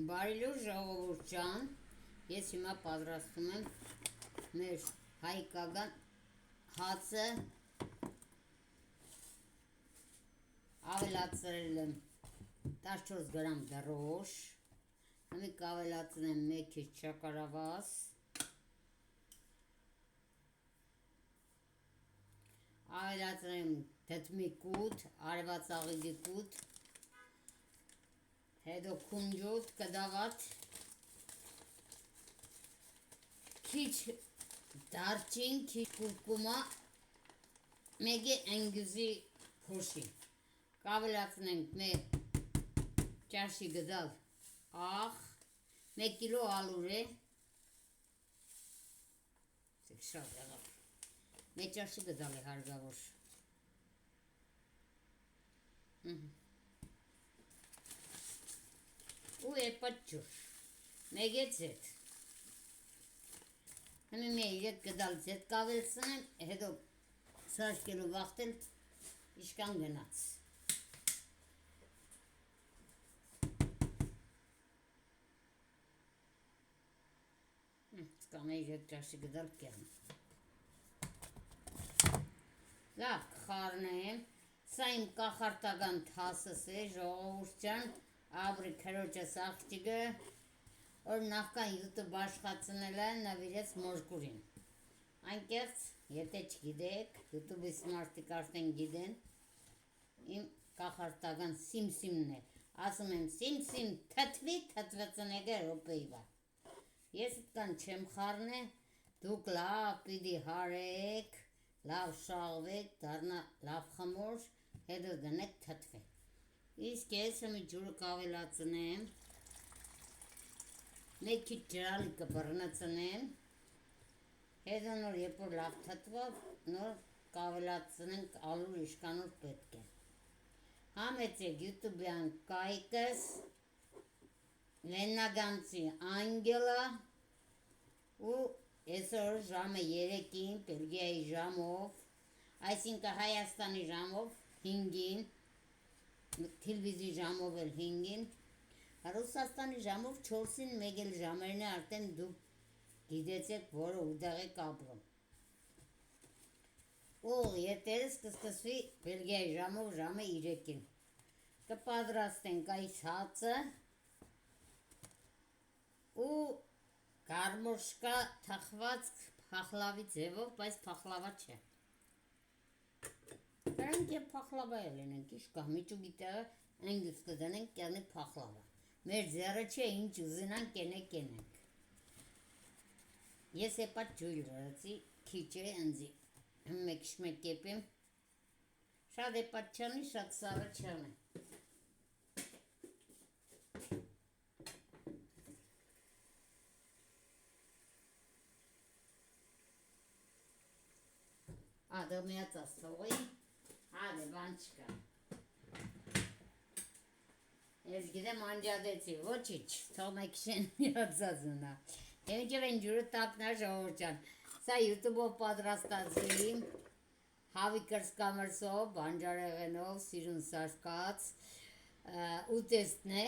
Բարի ժողովուրդ ջան, ես հիմա պատրաստում եմ մեր հայկական հացը, ավելացրել եմ 14 գրամ դրոշ, հիմա կավելացնեմ 1 քիչ շաքարավազ, ավելացնեմ դդմի կութ, արևածաղիկի կութ, հետո քունջոտ, կդավաթ, քիչ դարչին, քիչ կուրկումա, մեկ ընգյուզի փոշի, կավելացնենք մեր ճաշի գդալ աղ, 1 կիլո ալուր է, շատ եղավ, մեր ճաշի գդալ է հարգավոր, ու եպատ ջուր, մեկ է ձետ, հիմա մի եկ գդալ ձետ կավելցնեմ, հետո սարքելու վաղթել իշկան գնաց, սկամ է եկ ճաշի գդալ կեղն, լավ կխարնեմ, սա իմ կախարտական թասս է, ժողովուրդ ջան, Աբրի քրոջս աղջիկը, որ նախքան YouTube աշխատացնել է, նվիրեց մորկուրին։ Անկեղծ, եթե չգիտեք, YouTube-ից մարդիկ արդեն գիտեն, իմ կախարտական սիմսիմն է, ասում եմ սիմսիմ թթվի, թթվեցնեգը ռոպեիվա։ Ես իտկան չեմ խարնե, դուք լավ պիդի հարեք, լավ շաղվեք, դարնա լավ խմոր, հետո դնեք թթվե։ Իսկ ես հիմա ջուրը կավելացնեմ, մեկ քիչ ջրալի կբռնցնեմ, հետո նոր երբ որ լավ թթվավ, նոր կավելացնենք ալուր իշկանոր պետք է։ Համեցեք YouTube-յան կայքս, Լեննագանցի անգելը, ու այսօր ժամը 3-ին, Բելգիայի ժամով, այսինքն Հայաստանի ժամով 5-ին, Թիլվիզի ժամով էլ 5-ին, Ռուսաստանի ժամով 4-ին մեկ էլ ժամերն է արդեն դուք գիտեցեք, որը ուդեղ եք ապրում։ Ուղ ետերս կսկսվի Բելգիայի ժամով ժամը 3-ին։ Կպատրաստենք այս հացը ու գարմոշկա թխված փախլավի ձևով, բայց փախլավա չէ։ Դրանք և փախլավա էլ ենենք, իշկա միջուկի տեղը ընգյուզ կդնենք կյանի փախլավա։ Մեր ձերը չէ, ինչ ուզինանք կենենք։ Ես եպատ ջույլ ռացի, քիչ է ընձի, մեկ շմեկ կեպեմ, շատ եպատ չանի, շատ սարը չանի։ Ադը միացած թողի, հադե բան չկա։ Ես գիտեմ անջադեցի, ոչիչ, թող մեկ շեն միացած ունա։ Եվիջև են ջուրը տակնա ժողորճան, սա YouTube-ով պատրաստացի, հավի կրսկամրսով, բանջարեղենով, սիրուն սարկած, ուտեստն է,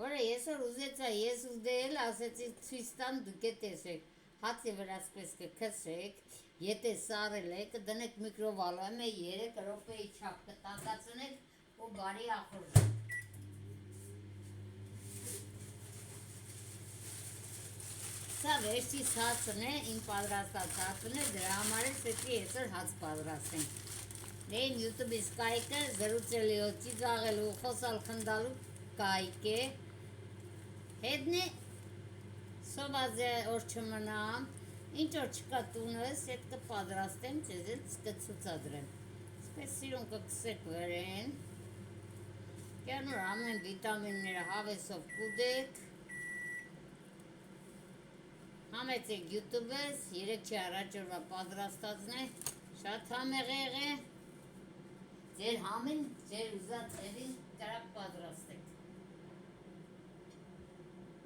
որը եսօր ուզեցա, ես ուզդել, ասեցի ցույց տամ դուք է տեսեք, հացի վրասպես կքսեք, եթե սարել եք, դնեք միկրովալայում է 3 ռոպեի չափ կտակացնեք ու բարի ախորժեք։ Սա վերջիս հացն է, իմ պատրաստած հացն է, դրա համար է սեցի եսօր հաց պատրաստենք։ Դե իմ YouTube-ից կայքը զրուցելի ու ծիծաղելու, խոսալ խնդալու կայք է։ Հետն է սոված է որ չմնամ, ինչ որ չկա տունս, հետ կպատրաստեմ, ձեզ էլ կցուցադրեմ։ Սպես սիրուն կքսեք վերեն, կյանուր ամեն վիտամինները հավեսով կուդեք, համեցեք YouTube-ս, 3 չի առաջորվա պատրաստածն է, շատ համեղեղ է, ձեր համին, ձեր ուզած հետին կրակ պատրաստեք։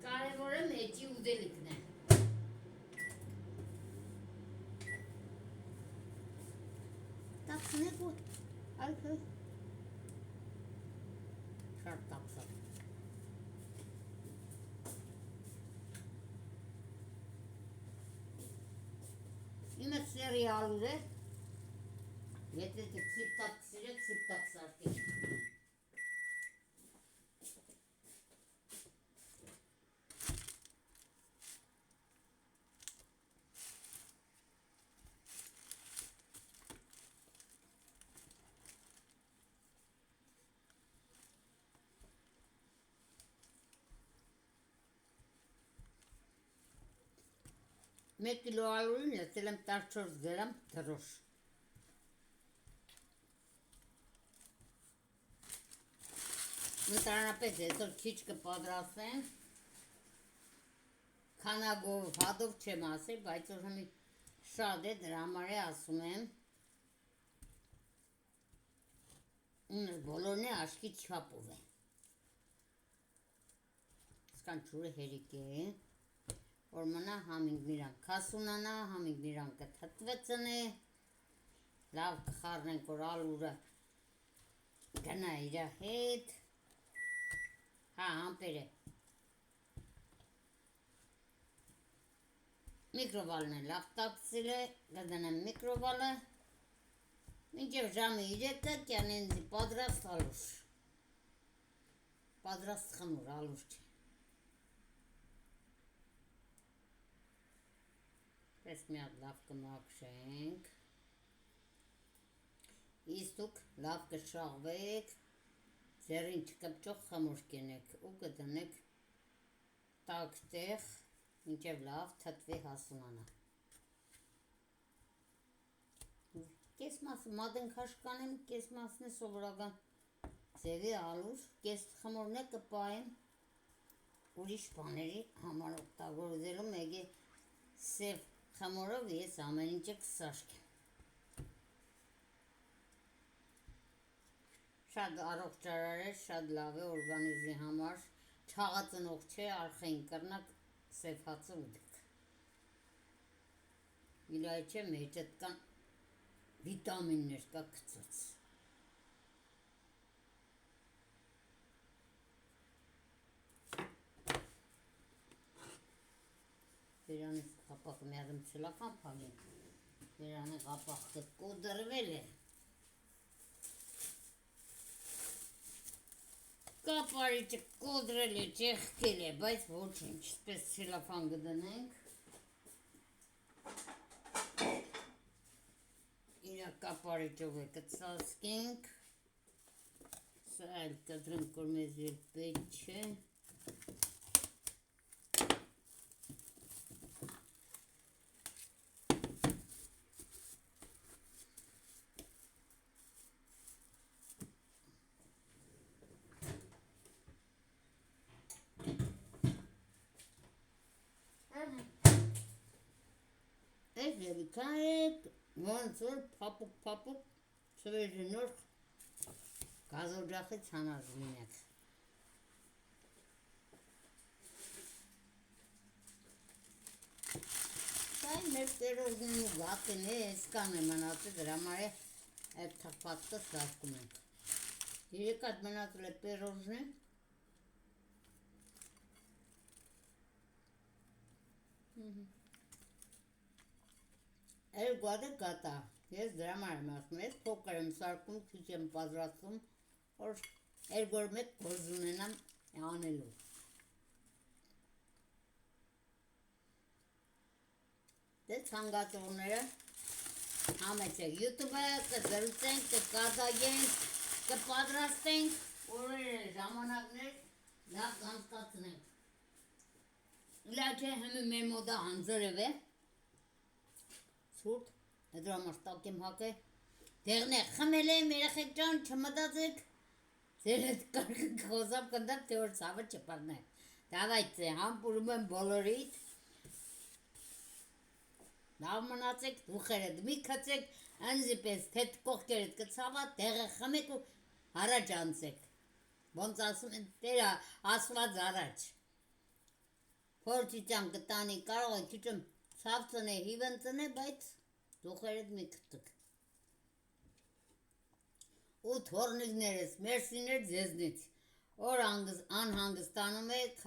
Կարևորը մեջի ուդելիքն է։ Տաքսնեք ու այդը շատ տաքսակ։ Էրի ալուր է, եթե դուք սիպտակ սիրեք, սիպտակ սարքեք։ Մեկ կիլո ալուրին լցել եմ 14 գրամ դրոշ։ Ընդհանրապես այսօր քիչ կպատրաստեմ, քանագով հատով չեմ ասել, բայց որ հիմի շատ է, դրա համար է ասում եմ։ Բոլորն է աշկի չափով է։ Սկանչուրը հերիք է։ Որ մնա համինգ միրան կասունանա, համինգ միրան կթթվեցնե, լավ կխարնենք, որ ալուրը գնա իրա հետ, հա համպեր է, միկրովալն է լավ տակցիլ է, գդնեմ միկրովալը, մինչև ժամը 3-ը կյանենձի պատրաստ ալուր, պատրաստ խմուր ալուր չէ։ Պես մի հատ լավ կմաքրենք, իսկ դուք լավ կշաղվեք, ձեռին չկպչող խմոր կենեք ու կդնեք տաք տեղ, մինչև լավ թթվի հասունանա։ Կես մասը մադեն քաշկանեմ, կես մասն է սովորական ձևի ալուր, կես խմորն է կպայեմ ուրիշ բաների համար օգտագործելու, մեկ է սև խմորով ես ամեն ինչը կսաշկեմ։ Շատ առողջարար է, շատ լավ է օրգանիզմի համար, չաղածնող չէ, արխային կրնակ սև հացը ուտեք։ Իլայ չէ մեջդ կան վիտամիններ կա կծած։ Վերանից կապակը միադմ ցելոֆան փակենք, վերանի կապակը կոդրվել է, կապարիչը կոդրել է, ճեղքել է, բայց ոչինչ, սպես ցելոֆան կդնենք, իրա կապարիչով է կծածկենք, սա այլ կդրենք, որ մեզ էլ պետք չէ, Այս լևիքայեք, ոնց որ պապուկ սվեժի նոր գազօջախի ցանած լինեք։ Սա մեր տերողնին ու գատին է, այսքան է մնացել, դրա համար է այդ թխվածքը սարկում ենք։ Երեք հատ մնացել է պերոժնի, Էլ գադը գատա, ես դրա համար եմ ասում, ես փոքր եմ սարկում, քիչ եմ պատրաստում, որ երգոր մեկ գործ ունենամ անելու։ Դե ցանկացողները համեցեք YouTube-ը, կզրուցենք, կկատագենք, կպատրաստենք, օրեր ժամանակներ լավ կանցկացնենք։ Իլա չէ հեմի մեր մոդա հանձրև է, սուրդ, դրա համար տակ եմ հակե, դեղն է խմել եմ, երեխեք ջան, չմտածեք, ձեր հետ կարգը խոսապ կնդակ, թե որ ցավը չպարնե։ Դավայցե, համպուրում եմ բոլորիդ, լավ մնացեք, դուխերդ մի կծեք, անձի պես թետ կողքերդ կցավա, տեղը խմեք ու առաջ անցեք, ոնց ասում են տերա ասված առաջ, փորձիցան կտանի կարող է քիչում ցավ ծնե, հիվն ծնե, բայց դուխերդ մի կտուկ։ Ու թորնիկներս, մերսիներ ձեզնից, որ անհանգստանում եք,